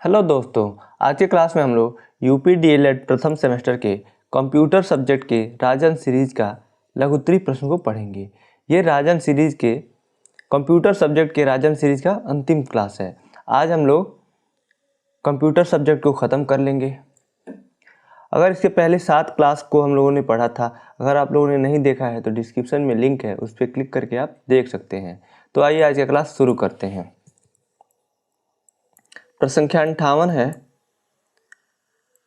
Hello दोस्तों, आज के क्लास में हम लोग यूपी डीएलएड प्रथम सेमेस्टर के कंप्यूटर सब्जेक्ट के राजन सीरीज का लघुत्तरी प्रश्न को पढ़ेंगे। ये राजन सीरीज के कंप्यूटर सब्जेक्ट के राजन सीरीज का अंतिम क्लास है। आज हम लोग कंप्यूटर सब्जेक्ट को ख़त्म कर लेंगे। अगर इसके पहले 7 क्लास को हम लोगों ने पढ़ा था, अगर आप लोगों ने नहीं देखा है तो डिस्क्रिप्शन में लिंक है, उस पर क्लिक करके आप देख सकते हैं। तो आइए आज का क्लास शुरू करते हैं। प्रश्न संख्या 58 है,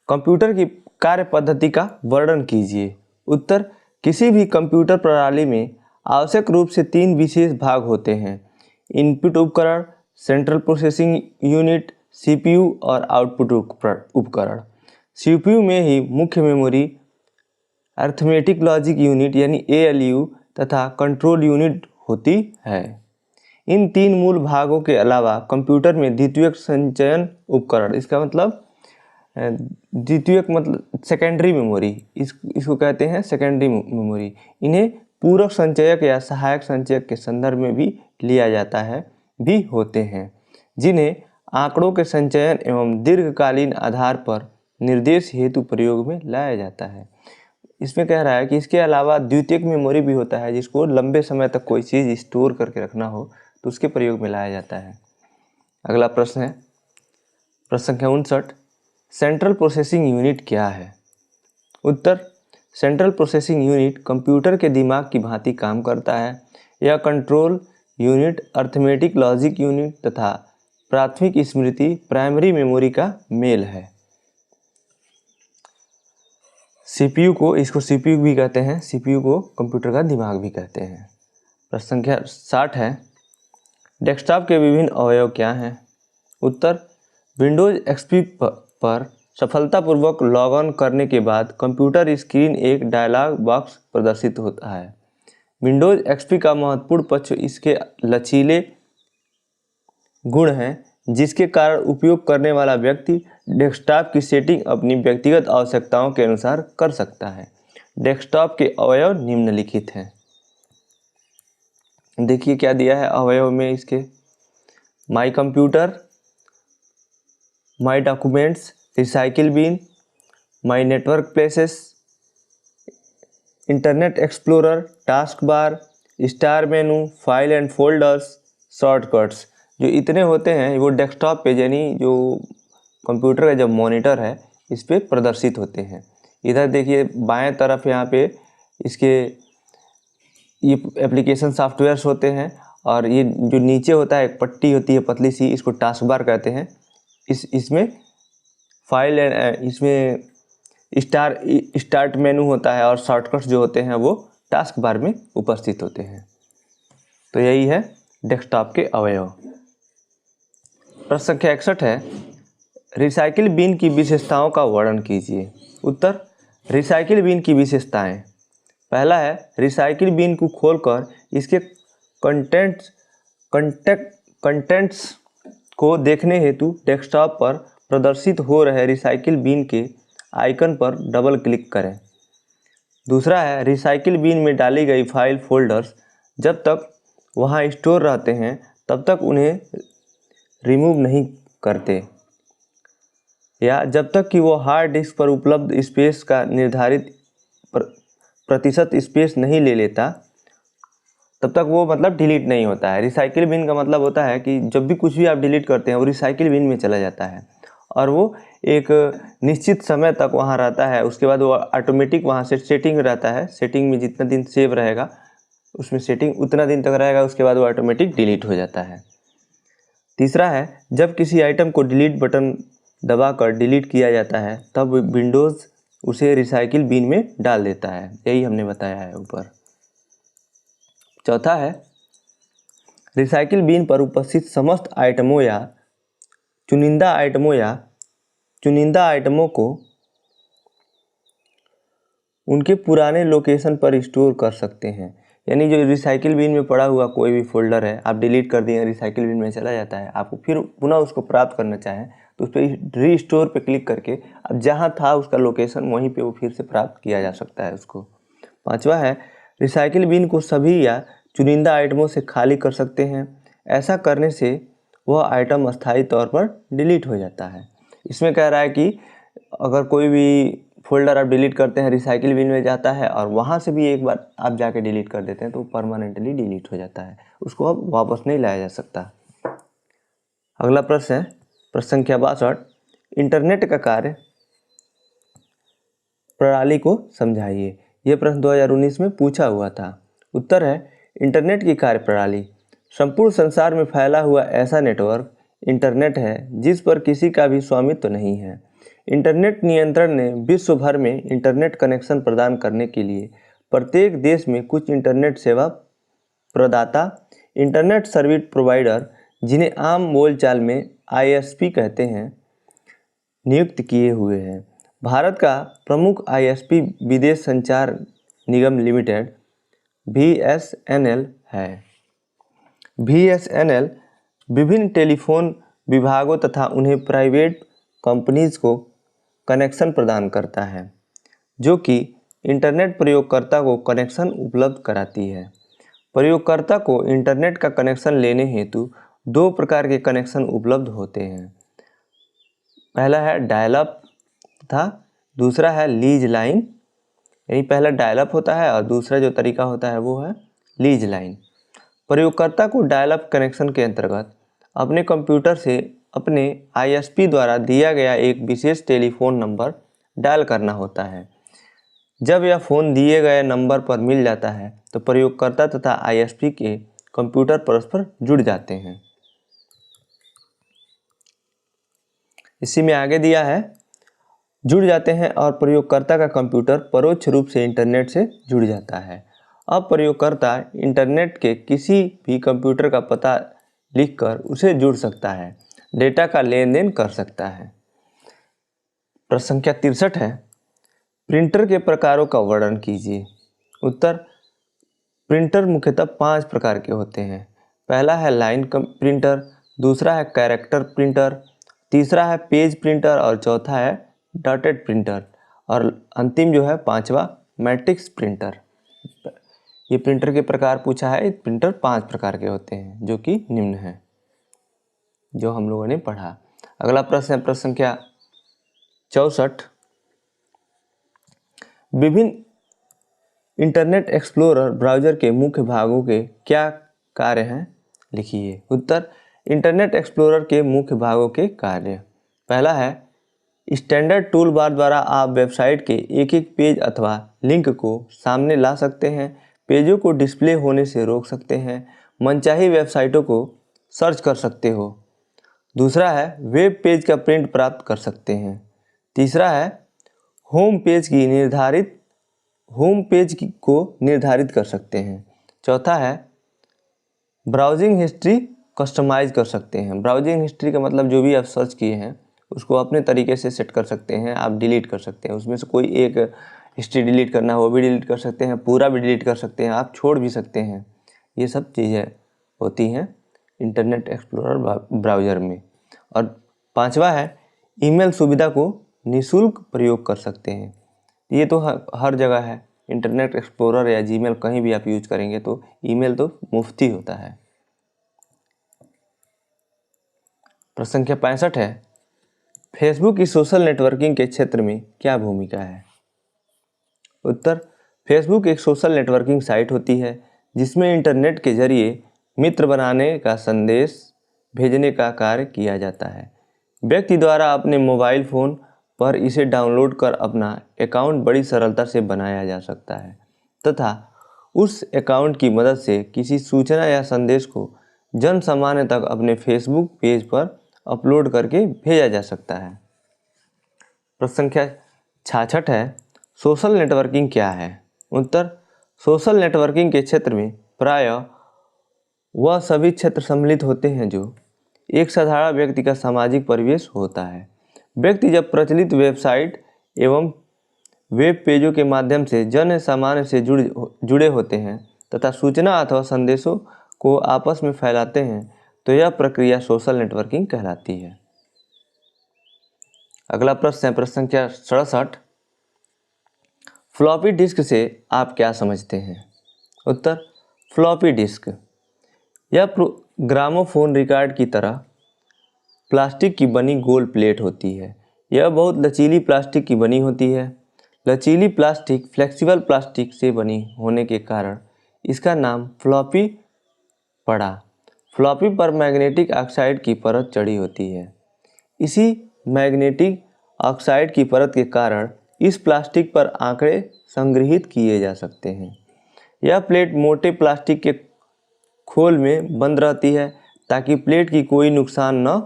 कंप्यूटर की कार्य पद्धति का वर्णन कीजिए। उत्तर, किसी भी कंप्यूटर प्रणाली में आवश्यक रूप से 3 विशेष भाग होते हैं: इनपुट उपकरण, सेंट्रल प्रोसेसिंग यूनिट सीपीयू और आउटपुट उपकरण। सीपीयू में ही मुख्य मेमोरी, अरिथमेटिक लॉजिक यूनिट यानी एएलयू तथा कंट्रोल यूनिट होती है। इन 3 मूल भागों के अलावा कंप्यूटर में द्वितीयक संचयन उपकरण, इसका मतलब द्वितीयक मतलब सेकेंडरी मेमोरी, इसको कहते हैं सेकेंडरी मेमोरी। इन्हें पूरक संचयक या सहायक संचयक के संदर्भ में भी लिया जाता है, भी होते हैं, जिन्हें आंकड़ों के संचयन एवं दीर्घकालीन आधार पर निर्देश हेतु प्रयोग में लाया जाता है। इसमें कह रहा है कि इसके अलावा द्वितीयक मेमोरी भी होता है, जिसको लंबे समय तक कोई चीज़ स्टोर करके रखना हो तो उसके प्रयोग में लाया जाता है। अगला प्रश्न है, प्रश्न संख्या 59, सेंट्रल प्रोसेसिंग यूनिट क्या है? उत्तर, सेंट्रल प्रोसेसिंग यूनिट कंप्यूटर के दिमाग की भांति काम करता है। यह control unit, arithmetic logic unit तथा प्राथमिक स्मृति प्राइमरी मेमोरी का मेल है। सीपीयू को, इसको सीपीयू भी कहते हैं, सीपीयू को कंप्यूटर का दिमाग भी कहते हैं। प्रश्न संख्या 60 है, डेस्कटॉप के विभिन्न अवयव क्या हैं? उत्तर, विंडोज एक्सपी पर सफलतापूर्वक लॉग ऑन करने के बाद कंप्यूटर स्क्रीन एक डायलॉग बॉक्स प्रदर्शित होता है। विंडोज एक्सपी का महत्वपूर्ण पक्ष इसके लचीले गुण हैं, जिसके कारण उपयोग करने वाला व्यक्ति डेस्कटॉप की सेटिंग अपनी व्यक्तिगत आवश्यकताओं के अनुसार कर सकता है। डेस्कटॉप के अवयव निम्नलिखित हैं। देखिए क्या दिया है अवयव में इसके: my computer, my documents, recycle bin, my network places, Internet Explorer, task bar, star menu, file and folders, shortcuts. जो इतने होते हैं वो डेस्कटॉप पे, यानी जो कंप्यूटर का जब मॉनिटर है इस पे प्रदर्शित होते हैं। इधर देखिए बाएं तरफ यहाँ पे इसके ये एप्लीकेशन सॉफ्टवेयर्स होते हैं, और ये जो नीचे होता है एक पट्टी होती है पतली सी, इसको टास्क बार कहते हैं। इसमें फाइल एंड इसमें स्टार्ट मेनू होता है, और शॉर्टकट्स जो होते हैं वो टास्क बार में उपस्थित होते हैं। तो यही है डेस्कटॉप के अवयव। प्रश्न संख्या 61 है, रिसाइकिल बिन की विशेषताओं का वर्णन कीजिए। उत्तर, रिसाइकिल बिन की विशेषताएं: पहला है, रिसाइकिल बिन को खोलकर इसके कंटेंट्स को देखने हेतु डेस्कटॉप पर प्रदर्शित हो रहे रिसाइकिल बिन के आइकन पर डबल क्लिक करें। दूसरा है, रिसाइकिल बिन में डाली गई फाइल फोल्डर्स जब तक वहां स्टोर रहते हैं तब तक उन्हें रिमूव नहीं करते, या जब तक कि वो हार्ड डिस्क पर उपलब्ध स्पेस का निर्धारित प्रतिशत स्पेस नहीं ले लेता तब तक वो मतलब डिलीट नहीं होता है। रिसाइकिल बिन का मतलब होता है कि जब भी कुछ भी आप डिलीट करते हैं वो रिसाइकिल बिन में चला जाता है, और वो एक निश्चित समय तक वहाँ रहता है। उसके बाद वो ऑटोमेटिक वहाँ से सेटिंग रहता है, सेटिंग में जितना दिन सेव रहेगा उसमें सेटिंग उतना दिन तक रहेगा, उसके बाद वो ऑटोमेटिक डिलीट हो जाता है। तीसरा है, जब किसी आइटम को डिलीट बटन दबाकर डिलीट किया जाता है तब विंडोज़ उसे रिसाइकिल बिन में डाल देता है। यही हमने बताया है ऊपर। चौथा है, रिसाइकिल बिन पर उपस्थित समस्त आइटमों या चुनिंदा आइटमों को उनके पुराने लोकेशन पर स्टोर कर सकते हैं। यानी जो रिसाइकिल बिन में पड़ा हुआ कोई भी फोल्डर है, आप डिलीट कर दिए, रिसाइकिल बिन में चला जाता है, आपको फिर पुनः उसको प्राप्त करना चाहें तो उस पर रीस्टोर पे क्लिक करके अब जहाँ था उसका लोकेशन वहीं पे वो फिर से प्राप्त किया जा सकता है उसको। पांचवा है, रिसाइकिल बिन को सभी या चुनिंदा आइटमों से खाली कर सकते हैं। ऐसा करने से वह आइटम अस्थायी तौर पर डिलीट हो जाता है। इसमें कह रहा है कि अगर कोई भी फोल्डर आप डिलीट करते हैं रिसाइकिल बिन में जाता है और वहाँ से भी एक बार आप जाके डिलीट कर देते हैं तो परमानेंटली डिलीट हो जाता है, उसको अब वापस नहीं लाया जा सकता। अगला प्रश्न है प्रश्न संख्या 62, इंटरनेट का कार्य प्रणाली को समझाइए। यह प्रश्न 2019 में पूछा हुआ था। उत्तर है इंटरनेट की कार्य प्रणाली संपूर्ण संसार में फैला हुआ ऐसा नेटवर्क इंटरनेट है जिस पर किसी का भी स्वामित्व नहीं है। इंटरनेट नियंत्रण ने विश्व भर में इंटरनेट कनेक्शन प्रदान करने के लिए प्रत्येक देश में कुछ इंटरनेट सेवा प्रदाता, इंटरनेट सर्विस प्रोवाइडर, जिन्हें आम बोलचाल में आईएसपी कहते हैं, नियुक्त किए हुए हैं। भारत का प्रमुख आईएसपी विदेश संचार निगम लिमिटेड बीएसएनएल है। बीएसएनएल विभिन्न टेलीफोन विभागों तथा उन्हें प्राइवेट कंपनीज को कनेक्शन प्रदान करता है, जो कि इंटरनेट प्रयोगकर्ता को कनेक्शन उपलब्ध कराती है। प्रयोगकर्ता को इंटरनेट का कनेक्शन लेने हेतु दो प्रकार के कनेक्शन उपलब्ध होते हैं। पहला है डायल अप तथा दूसरा है लीज लाइन। यानी पहला डायल अप होता है और दूसरा जो तरीका होता है वो है लीज लाइन। प्रयोगकर्ता को डायल अप कनेक्शन के अंतर्गत अपने कंप्यूटर से अपने आईएसपी द्वारा दिया गया एक विशेष टेलीफोन नंबर डायल करना होता है। जब यह फ़ोन दिए गए नंबर पर मिल जाता है तो प्रयोगकर्ता तथा आईएसपी के कंप्यूटर परस्पर जुड़ जाते हैं। इसी में आगे दिया है जुड़ जाते हैं और प्रयोगकर्ता का कंप्यूटर परोक्ष रूप से इंटरनेट से जुड़ जाता है। अब प्रयोगकर्ता इंटरनेट के किसी भी कंप्यूटर का पता लिखकर उसे जुड़ सकता है, डेटा का लेन देन कर सकता है। प्रश्न संख्या 63 है प्रिंटर के प्रकारों का वर्णन कीजिए। उत्तर प्रिंटर मुख्यतः 5 प्रकार के होते हैं। पहला है लाइन प्रिंटर, दूसरा है कैरेक्टर प्रिंटर, तीसरा है पेज प्रिंटर और चौथा है डॉटेड प्रिंटर और अंतिम जो है 5वां मैट्रिक्स प्रिंटर। ये प्रिंटर के प्रकार पूछा है। प्रिंटर 5 प्रकार के होते हैं जो कि निम्न हैं, जो हम लोगों ने पढ़ा। अगला प्रश्न है प्रश्न संख्या 64, विभिन्न इंटरनेट एक्सप्लोरर ब्राउज़र के मुख्य भागों के क्या कार्य हैं, लिखिए। उत्तर इंटरनेट एक्सप्लोरर के मुख्य भागों के कार्य। पहला है स्टैंडर्ड टूल बार द्वारा आप वेबसाइट के एक एक पेज अथवा लिंक को सामने ला सकते हैं, पेजों को डिस्प्ले होने से रोक सकते हैं, मनचाही वेबसाइटों को सर्च कर सकते हो। दूसरा है वेब पेज का प्रिंट प्राप्त कर सकते हैं। तीसरा है होम पेज को निर्धारित कर सकते हैं। चौथा है ब्राउजिंग हिस्ट्री कस्टमाइज कर सकते हैं। ब्राउजिंग हिस्ट्री का मतलब जो भी आप सर्च किए हैं उसको अपने तरीके से सेट कर सकते हैं, आप डिलीट कर सकते हैं। उसमें से कोई एक हिस्ट्री डिलीट करना है वो भी डिलीट कर सकते हैं, पूरा भी डिलीट कर सकते हैं, आप छोड़ भी सकते हैं। ये सब चीज़ें होती हैं इंटरनेट एक्सप्लोरर ब्राउज़र में। और 5वां है ईमेल सुविधा को निःशुल्क प्रयोग कर सकते हैं। ये तो हर जगह है, इंटरनेट एक्सप्लोरर या जीमेल कहीं भी आप यूज करेंगे तो ईमेल तो मुफ्त ही होता है। प्रश्न संख्या 65 है फेसबुक की सोशल नेटवर्किंग के क्षेत्र में क्या भूमिका है। उत्तर फेसबुक एक सोशल नेटवर्किंग साइट होती है जिसमें इंटरनेट के जरिए मित्र बनाने का संदेश भेजने का कार्य किया जाता है। व्यक्ति द्वारा अपने मोबाइल फ़ोन पर इसे डाउनलोड कर अपना अकाउंट बड़ी सरलता से बनाया जा सकता है तथा उस अकाउंट की मदद से किसी सूचना या संदेश को जन सामान्य तक अपने फेसबुक पेज पर अपलोड करके भेजा जा सकता है। प्रश्न संख्या 66 है सोशल नेटवर्किंग क्या है। उत्तर सोशल नेटवर्किंग के क्षेत्र में प्रायः वह सभी क्षेत्र सम्मिलित होते हैं जो एक साधारण व्यक्ति का सामाजिक परिवेश होता है। व्यक्ति जब प्रचलित वेबसाइट एवं वेब पेजों के माध्यम से जन सामान्य से जुड़े होते हैं तथा सूचना अथवा संदेशों को आपस में फैलाते हैं तो यह प्रक्रिया सोशल नेटवर्किंग कहलाती है। अगला प्रश्न है प्रश्न संख्या 67, फ्लॉपी डिस्क से आप क्या समझते हैं। उत्तर फ्लॉपी डिस्क यह ग्रामोफोन रिकॉर्ड की तरह प्लास्टिक की बनी गोल प्लेट होती है। यह बहुत लचीली प्लास्टिक की बनी होती है। लचीली प्लास्टिक फ्लेक्सिबल प्लास्टिक से बनी होने के कारण इसका नाम फ्लॉपी पड़ा। फ्लॉपी पर मैग्नेटिक ऑक्साइड की परत चढ़ी होती है। इसी मैग्नेटिक ऑक्साइड की परत के कारण इस प्लास्टिक पर आंकड़े संग्रहित किए जा सकते हैं। यह प्लेट मोटे प्लास्टिक के खोल में बंद रहती है ताकि प्लेट की कोई नुकसान न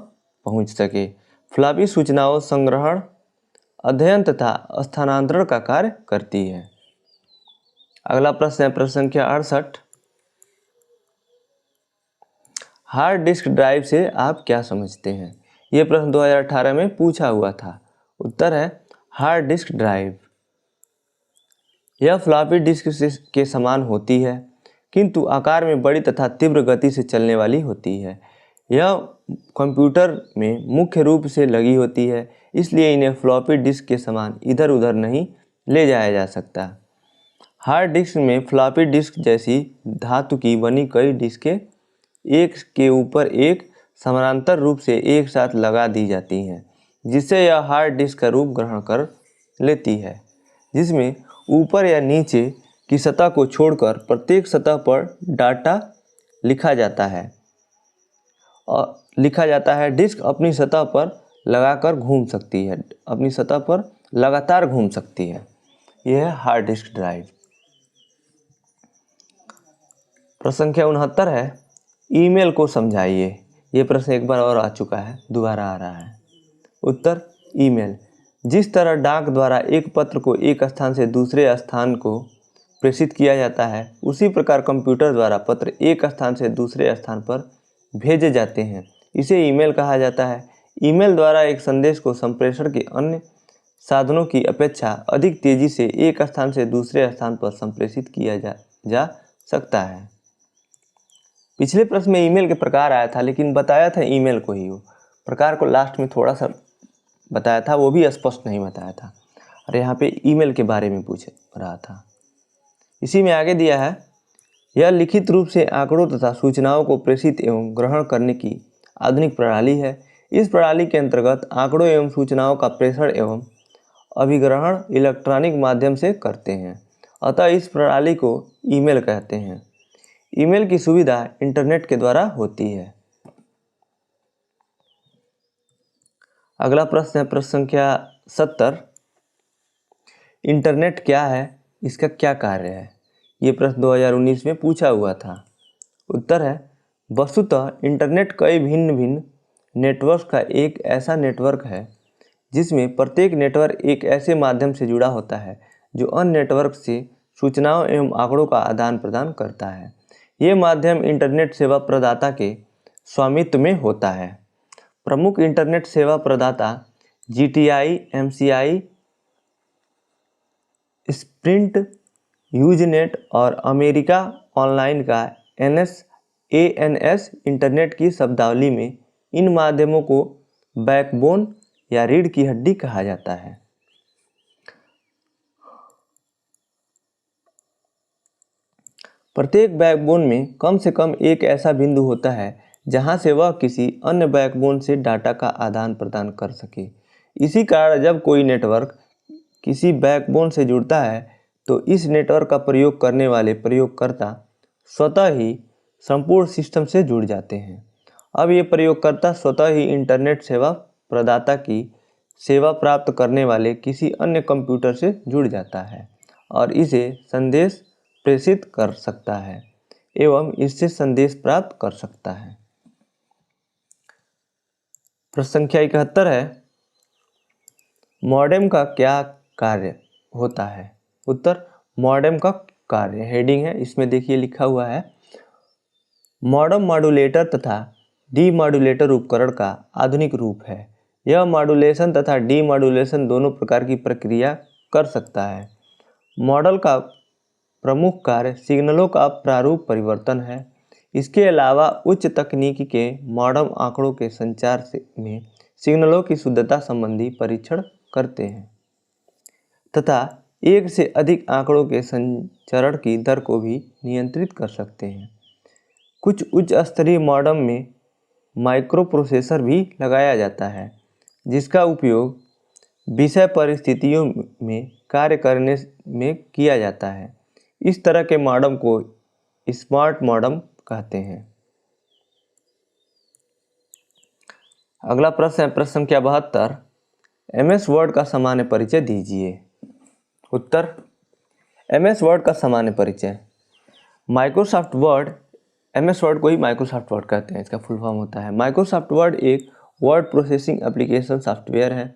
पहुंच सके। फ्लॉपी सूचनाओं संग्रहण, अध्ययन तथा स्थानांतरण का कार्य करती है। अगला प्रश्न है प्रश्न संख्या 68। हार्ड डिस्क ड्राइव से आप क्या समझते हैं? ये प्रश्न 2018 में पूछा हुआ था। उत्तर है हार्ड डिस्क ड्राइव। यह फ्लॉपी डिस्क के समान होती है किंतु आकार में बड़ी तथा तीव्र गति से चलने वाली होती है। यह कंप्यूटर में मुख्य रूप से लगी होती है, इसलिए इन्हें फ्लॉपी डिस्क के समान इधर उधर नहीं ले जाया जा सकता। हार्ड डिस्क में फ्लॉपी डिस्क जैसी धातु की बनी कई डिस्कें एक के ऊपर एक समानांतर रूप से एक साथ लगा दी जाती हैं, जिससे यह हार्ड डिस्क का रूप ग्रहण कर लेती है, जिसमें ऊपर या नीचे की सतह को छोड़कर प्रत्येक सतह पर डाटा लिखा जाता है। डिस्क अपनी सतह पर लगाकर घूम सकती है, अपनी सतह पर लगातार घूम सकती है। यह है हार्ड डिस्क ड्राइव। प्रश्न संख्या 69 है, ईमेल को समझाइए। ये प्रश्न एक बार और आ चुका है, दोबारा आ रहा है। उत्तर ईमेल। जिस तरह डाक द्वारा एक पत्र को एक स्थान से दूसरे स्थान को प्रेषित किया जाता है, उसी प्रकार कंप्यूटर द्वारा पत्र एक स्थान से दूसरे स्थान पर भेजे जाते हैं। इसे ईमेल कहा जाता है। ईमेल द्वारा एक संदेश को संप्रेषण के अन्य साधनों की अपेक्षा अधिक तेजी से एक स्थान से दूसरे स्थान पर संप्रेषित किया जा सकता है। पिछले प्रश्न में ईमेल के प्रकार आया था, लेकिन बताया था ईमेल को ही, वो प्रकार को लास्ट में थोड़ा सा बताया था, वो भी स्पष्ट नहीं बताया था। और यहाँ पे ईमेल के बारे में पूछ रहा था। इसी में आगे दिया है, यह लिखित रूप से आंकड़ों तथा सूचनाओं को प्रेषित एवं ग्रहण करने की आधुनिक प्रणाली है। इस प्रणाली के अंतर्गत आंकड़ों एवं सूचनाओं का प्रेषण एवं अभिग्रहण इलेक्ट्रॉनिक माध्यम से करते हैं, अतः इस प्रणाली को ईमेल कहते हैं। ईमेल की सुविधा इंटरनेट के द्वारा होती है। अगला प्रश्न है प्रश्न संख्या 70। इंटरनेट क्या है, इसका क्या कार्य है? ये प्रश्न 2019 में पूछा हुआ था। उत्तर है वस्तुतः इंटरनेट कई भिन्न भिन्न नेटवर्क का एक ऐसा नेटवर्क है जिसमें प्रत्येक नेटवर्क एक ऐसे माध्यम से जुड़ा होता है जो अन्य नेटवर्क से सूचनाओं एवं आंकड़ों का आदान प्रदान करता है। ये माध्यम इंटरनेट सेवा प्रदाता के स्वामित्व में होता है। प्रमुख इंटरनेट सेवा प्रदाता GTI, MCI, स्प्रिंट, यूजनेट और अमेरिका ऑनलाइन का ANS इंटरनेट की शब्दावली में इन माध्यमों को बैकबोन या रीढ़ की हड्डी कहा जाता है। प्रत्येक बैकबोन में कम से कम एक ऐसा बिंदु होता है जहां से वह किसी अन्य बैकबोन से डाटा का आदान प्रदान कर सके। इसी कारण जब कोई नेटवर्क किसी बैकबोन से जुड़ता है तो इस नेटवर्क का प्रयोग करने वाले प्रयोगकर्ता स्वतः ही संपूर्ण सिस्टम से जुड़ जाते हैं। अब ये प्रयोगकर्ता स्वतः ही इंटरनेट सेवा प्रदाता की सेवा प्राप्त करने वाले किसी अन्य कंप्यूटर से जुड़ जाता है और इसे संदेश प्रेषित कर सकता है एवं इससे संदेश प्राप्त कर सकता है। प्रश्न संख्या 71 है, मॉडेम का क्या कार्य होता है? उत्तर मॉडेम का कार्य, हेडिंग है इसमें देखिए लिखा हुआ है, मॉडेम मॉड्यूलेटर तथा डीमॉड्यूलेटर उपकरण का आधुनिक रूप है। यह मॉड्यूलेशन तथा डीमॉड्यूलेशन दोनों प्रकार की प्रक्रिया कर सकता है। मॉडल का प्रमुख कार्य सिग्नलों का प्रारूप परिवर्तन है। इसके अलावा उच्च तकनीक के मॉडेम आंकड़ों के संचार में सिग्नलों की शुद्धता संबंधी परीक्षण करते हैं तथा एक से अधिक आंकड़ों के संचरण की दर को भी नियंत्रित कर सकते हैं। कुछ उच्च स्तरीय मॉडेम में माइक्रो प्रोसेसर भी लगाया जाता है, जिसका उपयोग विषय परिस्थितियों में कार्य करने में किया जाता है। इस तरह के मॉडेम को स्मार्ट मॉडेम कहते हैं। अगला प्रश्न है प्रश्न संख्या 72। MS वर्ड का सामान्य परिचय दीजिए। उत्तर, MS वर्ड का सामान्य परिचय। माइक्रोसॉफ्ट वर्ड, MS वर्ड को ही माइक्रोसॉफ्ट वर्ड कहते हैं, इसका फुल फॉर्म होता है। माइक्रोसॉफ्ट वर्ड एक वर्ड प्रोसेसिंग एप्लीकेशन सॉफ्टवेयर है।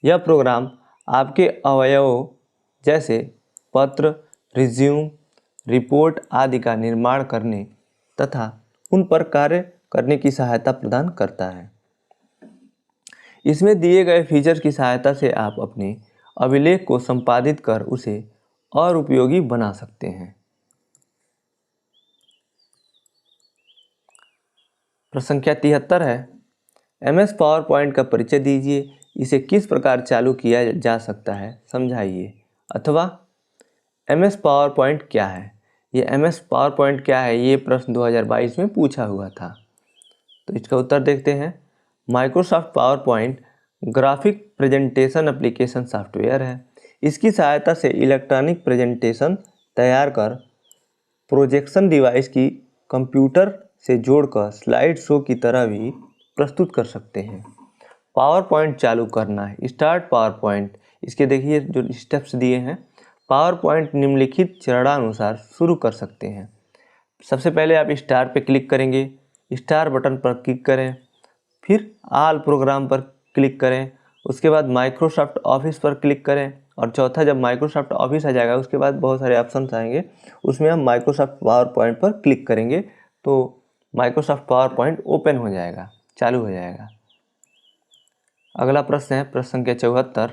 यह प्रोग्राम आपके अवयवों जैसे पत्र, रिज्यूम, रिपोर्ट आदि का निर्माण करने तथा उन पर कार्य करने की सहायता प्रदान करता है। इसमें दिए गए फीचर की सहायता से आप अपने अभिलेख को संपादित कर उसे और उपयोगी बना सकते हैं। प्रश्न संख्या 73 है, MS पावर पॉइंट का परिचय दीजिए। इसे किस प्रकार चालू किया जा सकता है, समझाइए। अथवा MS पावर पॉइंट क्या है। ये MS पावर पॉइंट क्या है, ये प्रश्न 2022 में पूछा हुआ था। तो इसका उत्तर देखते हैं। Microsoft power point graphic presentation application software है। इसकी सहायता से इलेक्ट्रॉनिक प्रेजेंटेशन तैयार कर प्रोजेक्शन डिवाइस की कंप्यूटर से जोड़कर स्लाइड शो की तरह भी प्रस्तुत कर सकते हैं। पावर पॉइंट चालू करना है, स्टार्ट पावर पॉइंट। इसके देखिए जो स्टेप्स दिए हैं। पावर पॉइंट निम्नलिखित चरणानुसार शुरू कर सकते हैं। सबसे पहले आप स्टार पे क्लिक करेंगे, स्टार बटन पर क्लिक करें, फिर ऑल प्रोग्राम पर क्लिक करें, उसके बाद माइक्रोसॉफ्ट ऑफिस पर क्लिक करें, और चौथा जब माइक्रोसॉफ्ट ऑफिस आ जाएगा उसके बाद बहुत सारे ऑप्शन आएंगे, उसमें हम माइक्रोसॉफ्ट पावर पॉइंट पर क्लिक करेंगे तो माइक्रोसॉफ्ट पावर पॉइंट ओपन हो जाएगा, चालू हो जाएगा। अगला प्रश्न है प्रश्न संख्या 74।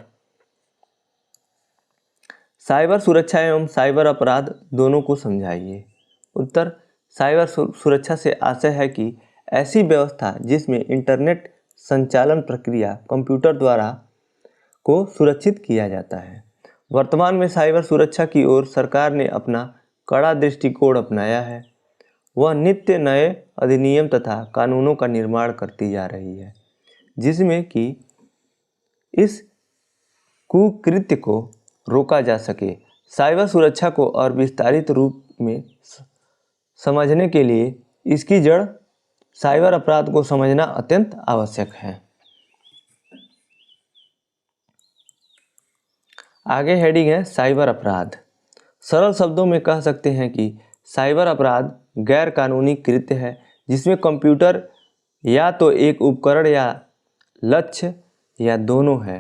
साइबर सुरक्षा एवं साइबर अपराध दोनों को समझाइए। उत्तर, साइबर सुरक्षा से आशय है कि ऐसी व्यवस्था जिसमें इंटरनेट संचालन प्रक्रिया कंप्यूटर द्वारा को सुरक्षित किया जाता है। वर्तमान में साइबर सुरक्षा की ओर सरकार ने अपना कड़ा दृष्टिकोण अपनाया है। वह नित्य नए अधिनियम तथा कानूनों का निर्माण करती जा रही है, जिसमें कि इस कुकृत्य को रोका जा सके। साइबर सुरक्षा को और विस्तारित रूप में समझने के लिए इसकी जड़ साइबर अपराध को समझना अत्यंत आवश्यक है। आगे हेडिंग है साइबर अपराध। सरल शब्दों में कह सकते हैं कि साइबर अपराध गैर कानूनी कृत्य है जिसमें कंप्यूटर या तो एक उपकरण या लक्ष्य या दोनों है।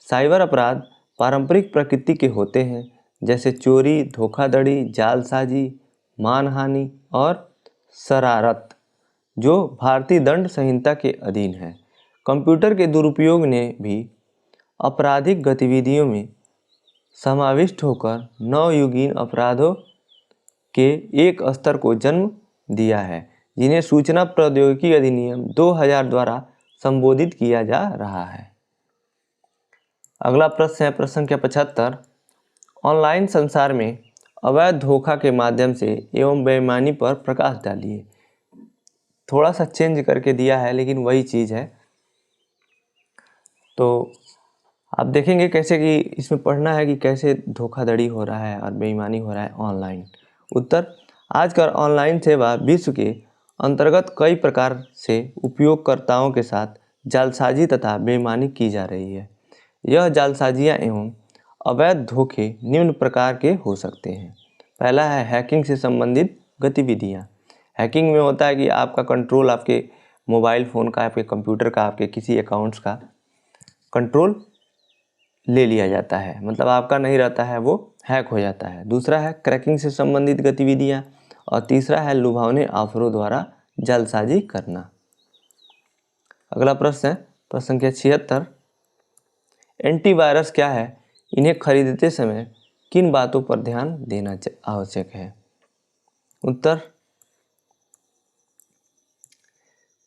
साइबर अपराध पारंपरिक प्रकृति के होते हैं, जैसे चोरी, धोखाधड़ी, जालसाजी, मानहानि और शरारत, जो भारतीय दंड संहिता के अधीन है। कंप्यूटर के दुरुपयोग ने भी आपराधिक गतिविधियों में समाविष्ट होकर नवयुगीन अपराधों के एक स्तर को जन्म दिया है, जिन्हें सूचना प्रौद्योगिकी अधिनियम 2000 द्वारा संबोधित किया जा रहा है। अगला प्रश्न है प्रश्न संख्या 75। ऑनलाइन संसार में अवैध धोखा के माध्यम से एवं बेईमानी पर प्रकाश डालिए। थोड़ा सा चेंज करके दिया है लेकिन वही चीज़ है। तो आप देखेंगे कैसे कि इसमें पढ़ना है कि कैसे धोखाधड़ी हो रहा है और बेईमानी हो रहा है ऑनलाइन। उत्तर, आजकल ऑनलाइन सेवा विश्व के अंतर्गत कई प्रकार से उपयोगकर्ताओं के साथ जालसाजी तथा बेईमानी की जा रही है। यह जालसाजियाँ एवं अवैध धोखे निम्न प्रकार के हो सकते हैं। पहला है हैकिंग से संबंधित गतिविधियाँ। हैकिंग में होता है कि आपका कंट्रोल, आपके मोबाइल फ़ोन का, आपके कंप्यूटर का, आपके किसी अकाउंट्स का कंट्रोल ले लिया जाता है, मतलब आपका नहीं रहता है, वो हैक हो जाता है। दूसरा है क्रैकिंग से संबंधित गतिविधियाँ, और तीसरा है लुभावने ऑफरों द्वारा जालसाजी करना। अगला प्रश्न है प्रश्न संख्या 76। एंटीवायरस क्या है, इन्हें खरीदते समय किन बातों पर ध्यान देना आवश्यक है। उत्तर,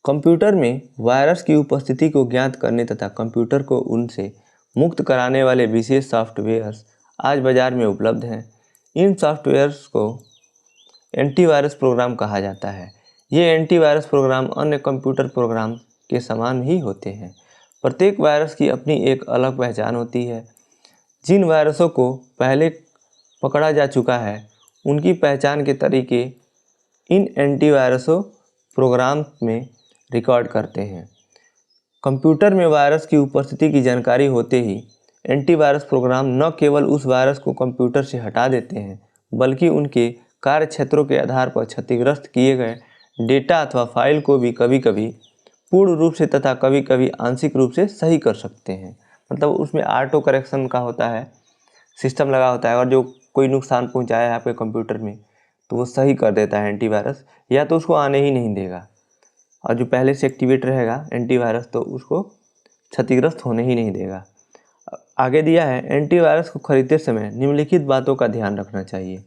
कंप्यूटर में वायरस की उपस्थिति को ज्ञात करने तथा कंप्यूटर को उनसे मुक्त कराने वाले विशेष सॉफ्टवेयर्स आज बाज़ार में उपलब्ध हैं। इन सॉफ्टवेयर्स को एंटीवायरस प्रोग्राम कहा जाता है। ये एंटीवायरस प्रोग्राम अन्य कंप्यूटर प्रोग्राम के समान ही होते हैं। प्रत्येक वायरस की अपनी एक अलग पहचान होती है। जिन वायरसों को पहले पकड़ा जा चुका है उनकी पहचान के तरीके इन एंटीवायरसों प्रोग्राम में रिकॉर्ड करते हैं। कंप्यूटर में वायरस की उपस्थिति की जानकारी होते ही एंटीवायरस प्रोग्राम न केवल उस वायरस को कंप्यूटर से हटा देते हैं बल्कि उनके कार्य क्षेत्रों के आधार पर क्षतिग्रस्त किए गए डेटा अथवा फाइल को भी कभी कभी पूर्ण रूप से तथा कभी कभी आंशिक रूप से सही कर सकते हैं। मतलब उसमें ऑटो करेक्शन का होता है, सिस्टम लगा होता है, और जो कोई नुकसान पहुंचाया है आपके कंप्यूटर में तो वो सही कर देता है एंटीवायरस, या तो उसको आने ही नहीं देगा, और जो पहले से एक्टिवेट रहेगा एंटीवायरस तो उसको क्षतिग्रस्त होने ही नहीं देगा। आगे दिया है, एंटीवायरस को खरीदते समय निम्नलिखित बातों का ध्यान रखना चाहिए।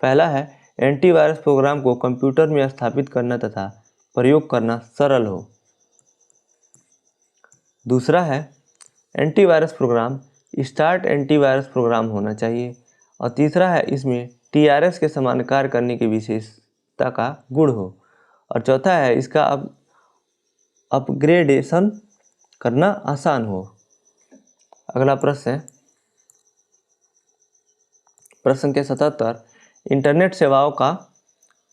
पहला है, एंटीवायरस प्रोग्राम को कंप्यूटर में स्थापित करना तथा प्रयोग करना सरल हो। दूसरा है, antivirus program start antivirus program होना चाहिए। और तीसरा है, इसमें TRS के समान कार्य करने की विशेषता का गुण हो। और चौथा है, इसका अपग्रेडेशन करना आसान हो। अगला प्रश्न है प्रश्न संख्या 77, इंटरनेट सेवाओं का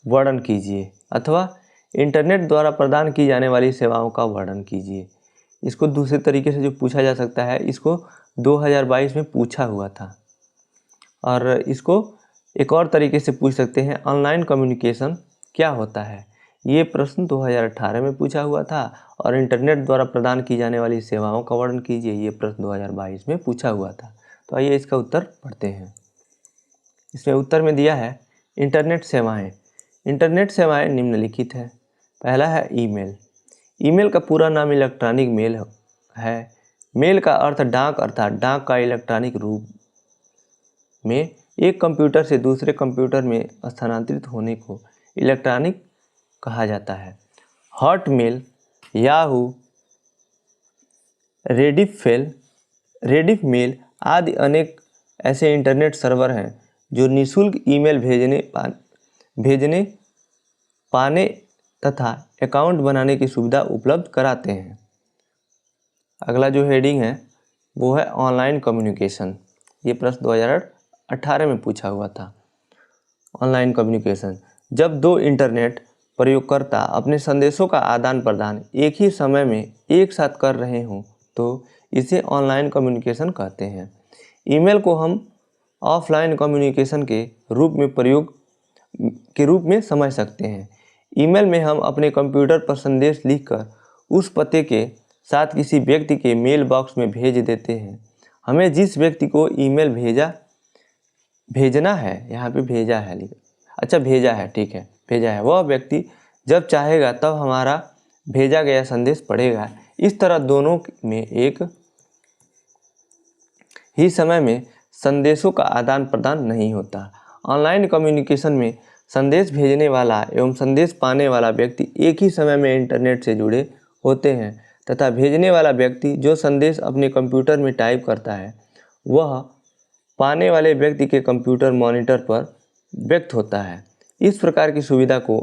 वर्णन कीजिए अथवा इंटरनेट द्वारा प्रदान की जाने वाली सेवाओं का वर्णन कीजिए। इसको दूसरे तरीके से जो पूछा जा सकता है, इसको 2022 में पूछा हुआ था। और इसको एक और तरीके से पूछ सकते हैं, ऑनलाइन कम्युनिकेशन क्या होता है। ये प्रश्न 2018 में पूछा हुआ था। और इंटरनेट द्वारा प्रदान की जाने वाली सेवाओं का वर्णन कीजिए, ये प्रश्न 2022 में पूछा हुआ था। तो आइए इसका उत्तर पढ़ते हैं। इसमें उत्तर में दिया है, इंटरनेट सेवाएं। इंटरनेट सेवाएं निम्नलिखित है। पहला है ईमेल। ईमेल का पूरा नाम इलेक्ट्रॉनिक मेल है। मेल का अर्थ डाक अर्थात डाक का इलेक्ट्रॉनिक रूप में एक कंप्यूटर से दूसरे कंप्यूटर में स्थानांतरित होने को इलेक्ट्रॉनिक कहा जाता है। हॉटमेल, याहू, रेडिफ मेल आदि अनेक ऐसे इंटरनेट सर्वर हैं जो निःशुल्क ईमेल भेजने पाने तथा अकाउंट बनाने की सुविधा उपलब्ध कराते हैं। अगला जो हेडिंग है वो है ऑनलाइन कम्युनिकेशन। ये प्रश्न 2018 में पूछा हुआ था। ऑनलाइन कम्युनिकेशन, जब दो इंटरनेट प्रयोगकर्ता अपने संदेशों का आदान प्रदान एक ही समय में एक साथ कर रहे हों तो इसे ऑनलाइन कम्युनिकेशन कहते हैं। ईमेल को हम ऑफलाइन कम्युनिकेशन के रूप में समझ सकते हैं। ईमेल में हम अपने कंप्यूटर पर संदेश लिखकर उस पते के साथ किसी व्यक्ति के मेल बॉक्स में भेज देते हैं। हमें जिस व्यक्ति को ईमेल भेजना है, यहाँ पे भेजा है, भेजा है, ठीक है, भेजा है, वह व्यक्ति जब चाहेगा तब हमारा भेजा गया संदेश पढ़ेगा। इस तरह दोनों में एक ही समय में संदेशों का आदान प्रदान नहीं होता। ऑनलाइन कम्युनिकेशन में संदेश भेजने वाला एवं संदेश पाने वाला व्यक्ति एक ही समय में इंटरनेट से जुड़े होते हैं तथा भेजने वाला व्यक्ति जो संदेश अपने कंप्यूटर में टाइप करता है वह पाने वाले व्यक्ति के कंप्यूटर मॉनिटर पर व्यक्त होता है। इस प्रकार की सुविधा को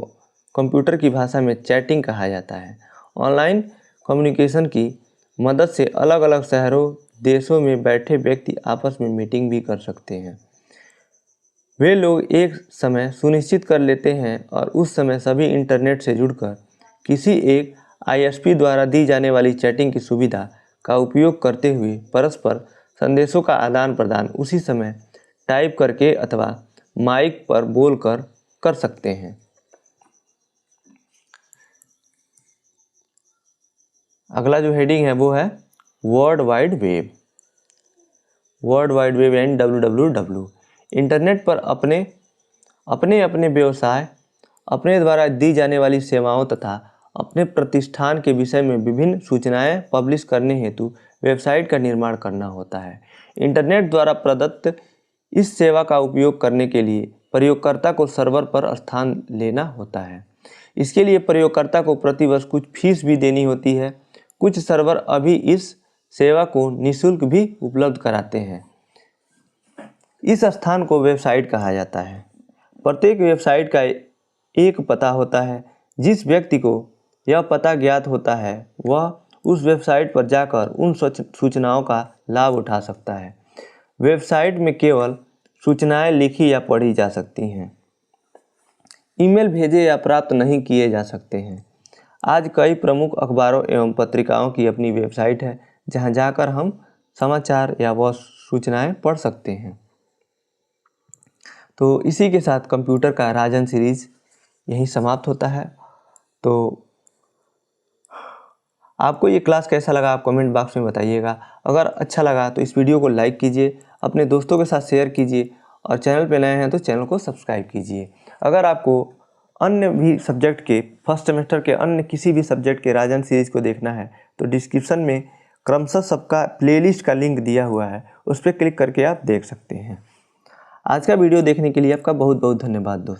कंप्यूटर की भाषा में चैटिंग कहा जाता है। ऑनलाइन कम्युनिकेशन की मदद से अलग अलग शहरों देशों में बैठे व्यक्ति आपस में मीटिंग भी कर सकते हैं। वे लोग एक समय सुनिश्चित कर लेते हैं और उस समय सभी इंटरनेट से जुड़कर किसी एक ISP द्वारा दी जाने वाली चैटिंग की सुविधा का उपयोग करते हुए परस्पर संदेशों का आदान प्रदान उसी समय टाइप करके अथवा माइक पर बोलकर कर सकते हैं। अगला जो हेडिंग है वो है world wide web. World wide web and WWW। Internet पर अपने व्यवसाय, अपने द्वारा दी जाने वाली सेवाओं तथा अपने प्रतिष्ठान के विषय में विभिन्न सूचनाएं पब्लिश करने हेतु वेबसाइट का निर्माण करना होता है। इंटरनेट द्वारा प्रदत्त इस सेवा का उपयोग करने के लिए प्रयोगकर्ता को सर्वर पर स्थान लेना होता है। इसके लिए प्रयोगकर्ता को प्रतिवर्ष कुछ फीस भी देनी होती है। कुछ सर्वर अभी इस सेवा को निःशुल्क भी उपलब्ध कराते हैं। इस स्थान को वेबसाइट कहा जाता है। प्रत्येक वेबसाइट का एक पता होता है जिस व्यक्ति को यह पता ज्ञात होता है वह उस वेबसाइट पर जाकर उन सूचनाओं का लाभ उठा सकता है। वेबसाइट में केवल सूचनाएं लिखी या पढ़ी जा सकती हैं। ईमेल भेजे या प्राप्त नहीं किए जा सकते हैं। आज कई प्रमुख अखबारों एवं पत्रिकाओं की अपनी वेबसाइट है जहां जाकर हम समाचार या वह सूचनाएं पढ़ सकते हैं। तो इसी के साथ कंप्यूटर का राजन सीरीज़ यहीं समाप्त होता है। तो आपको ये क्लास कैसा लगा आप कमेंट बॉक्स में बताइएगा। अगर अच्छा लगा तो इस वीडियो को लाइक कीजिए, अपने दोस्तों के साथ शेयर कीजिए और चैनल पे नए हैं तो चैनल को सब्सक्राइब कीजिए। अगर आपको अन्य भी सब्जेक्ट के फर्स्ट सेमेस्टर के अन्य किसी भी सब्जेक्ट के राजन सीरीज़ को देखना है तो डिस्क्रिप्शन में क्रमशः सबका प्लेलिस्ट का लिंक दिया हुआ है, उस पर क्लिक करके आप देख सकते हैं। आज का वीडियो देखने के लिए आपका बहुत बहुत धन्यवाद दोस्तों।